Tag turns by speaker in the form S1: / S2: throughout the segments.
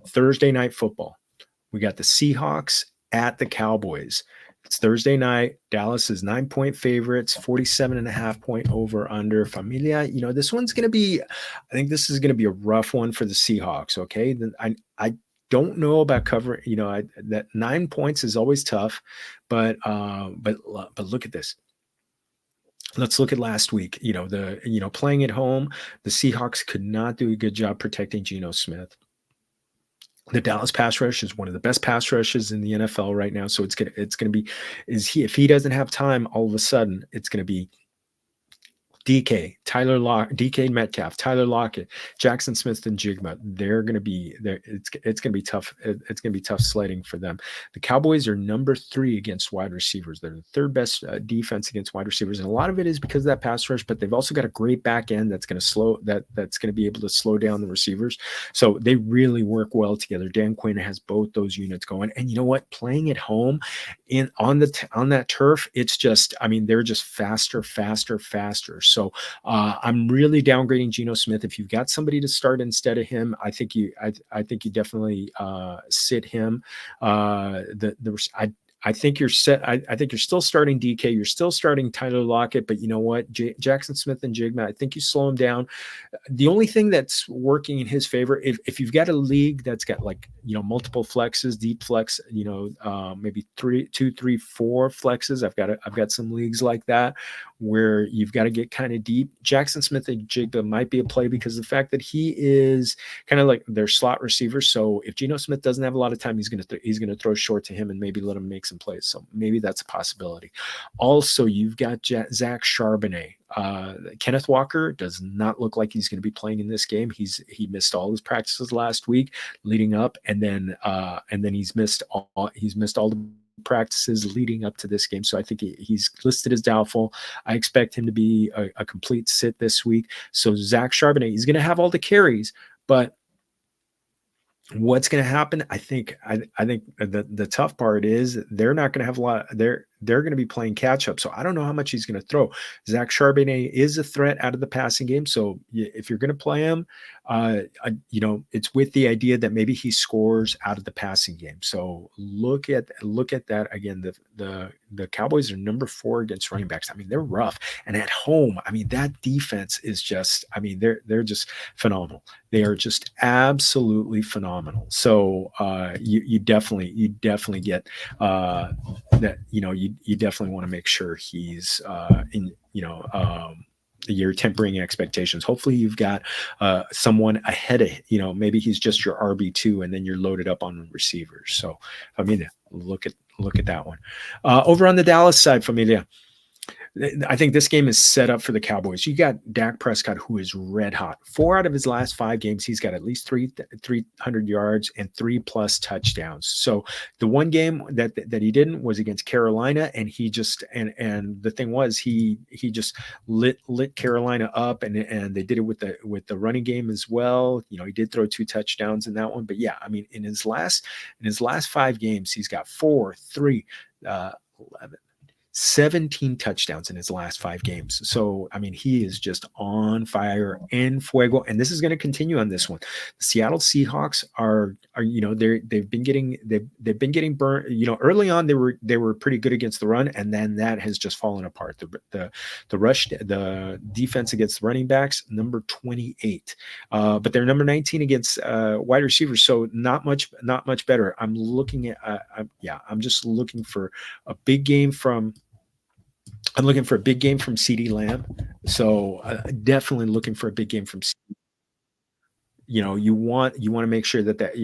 S1: Thursday night football. We got the Seahawks at the Cowboys. It's Thursday night. Dallas is 9-point favorites, 47.5-point over under. Familia, this one's going to be, I think this is going to be a rough one for the Seahawks. Okay. Then I don't know about covering, that 9 points is always tough, but look at this. Let's look at last week. Playing at home, the Seahawks could not do a good job protecting Geno Smith. The Dallas pass rush is one of the best pass rushes in the NFL right now. So it's gonna be, if he doesn't have time, all of a sudden it's gonna be DK Metcalf, Tyler Lockett, Jackson Smith-Njigba. They're going to be there. It's going to be tough. It's going to be tough sledding for them. The Cowboys are number 3 against wide receivers. They're the third best defense against wide receivers, and a lot of it is because of that pass rush. But they've also got a great back end that's going to be able to slow down the receivers. So they really work well together. Dan Quinn has both those units going, and you know what? Playing at home on that turf, it's just, they're just faster. So I'm really downgrading Geno Smith. If you've got somebody to start instead of him, I think you definitely sit him. I think you're set. I think you're still starting DK. You're still starting Tyler Lockett, but you know what? Jackson Smith-Njigba, I think you slow him down. The only thing that's working in his favor, if you've got a league that's got multiple flexes, deep flex, maybe 2, 3, 4 flexes. I've got some leagues like that where you've got to get kind of deep. Jackson Smith-Njigba might be a play because of the fact that he is kind of like their slot receiver. So if Geno Smith doesn't have a lot of time, he's going to throw short to him and maybe let him make some plays. So maybe that's a possibility. Also, you've got Zach Charbonnet. Kenneth Walker does not look like he's going to be playing in this game. He missed all his practices last week leading up, and then he's missed all the practices leading up to this game. So I think he's listed as doubtful. I expect him to be a complete sit this week. So Zach Charbonnet, he's going to have all the carries, but what's going to happen? I think the tough part is they're not going to have a lot. They're going to be playing catch up. So I don't know how much he's going to throw. Zach Charbonnet is a threat out of the passing game. So if you're going to play him, it's with the idea that maybe he scores out of the passing game. So look at that again. The Cowboys are number 4 against running backs. They're rough, and at home, that defense is just, they're just phenomenal. They are just absolutely phenomenal. So you definitely get that. You definitely want to make sure he's you're tempering expectations. Hopefully you've got someone ahead of, maybe he's just your RB2 and then you're loaded up on receivers. So look at that one. Over on the Dallas side, Familia, I think this game is set up for the Cowboys. You got Dak Prescott, who is red hot. 4 out of his last 5 games, he's got at least 300 yards and 3+ touchdowns. So the one game that he didn't was against Carolina, and he just and the thing was he just lit Carolina up, and they did it with the running game as well. He did throw 2 touchdowns in that one, but yeah, in his last 5 games, he's got 4, 3, 11. 17 touchdowns in his last 5 games. So, he is just on fire en fuego, and this is going to continue on this one. The Seattle Seahawks are they've been getting burnt. Early on they were pretty good against the run, and then that has just fallen apart. The defense against the running backs, number 28, but they're number 19 against wide receivers. So not much better. I'm just looking for a big game from. I'm looking for a big game from CeeDee Lamb. So definitely looking for a big game from CeeDee. You want to make sure that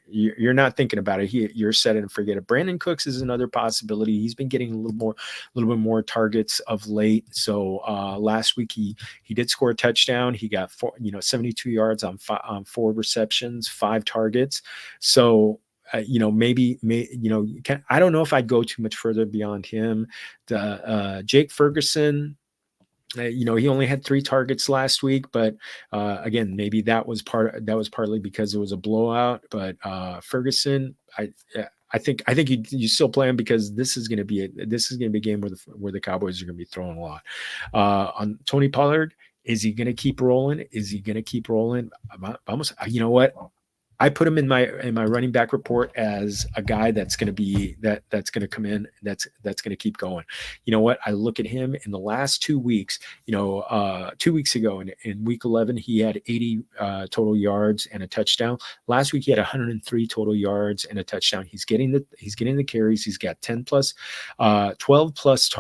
S1: you're not thinking about it. You're set it and forget it. Brandon Cooks is another possibility. He's been getting a little bit more targets of late. So last week he did score a touchdown. He got 72 yards on 4 receptions, 5 targets. So I don't know if I'd go too much further beyond him. Jake Ferguson, he only had 3 targets last week, but again, maybe that was partly because it was a blowout. But Ferguson, I think you still play him because this is going to be a game where the Cowboys are going to be throwing a lot. On Tony Pollard, is he going to keep rolling? Almost, you know what? I put him in my running back report as a guy that's going to be that's going to come in, that's going to keep going. You know what? I look at him in the last 2 weeks. 2 weeks ago in week 11, he had 80 total yards and a touchdown. Last week he had 103 total yards and a touchdown. He's getting the carries. He's got 10 plus, 12 plus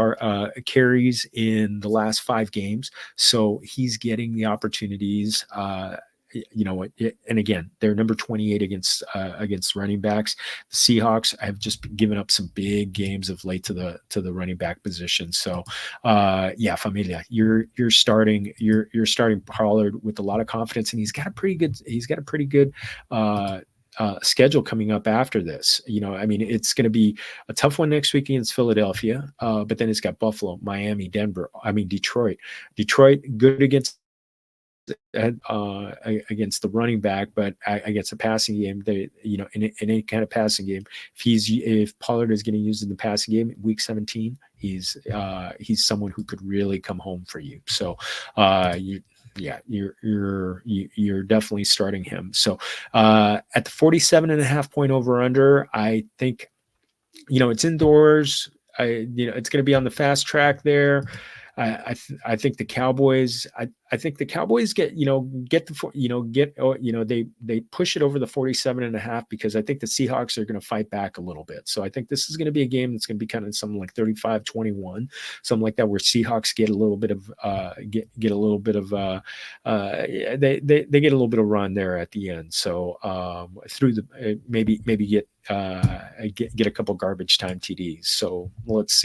S1: carries in the last 5 games. So he's getting the opportunities. And again, they're number 28 against running backs. The Seahawks have just given up some big games of late to the running back position. So, Familia, you're starting Pollard with a lot of confidence, and he's got a pretty good schedule coming up after this. It's going to be a tough one next week against Philadelphia, but then it's got Buffalo, Miami, Detroit. Detroit good against the running back, but against a passing game, in any kind of passing game, if Pollard is getting used in the passing game, week 17, he's someone who could really come home for you. So you're definitely starting him. So at the 47.5 point over under, I think it's indoors. It's going to be on the fast track there. I think the Cowboys. I think the Cowboys they push it over the 47.5 because I think the Seahawks are going to fight back a little bit. So I think this is going to be a game that's going to be kind of something like 35-21, something like that, where Seahawks get a little bit of get a little bit of they get a little bit of run there at the end. So through the maybe get a couple garbage time TDs. So let's see.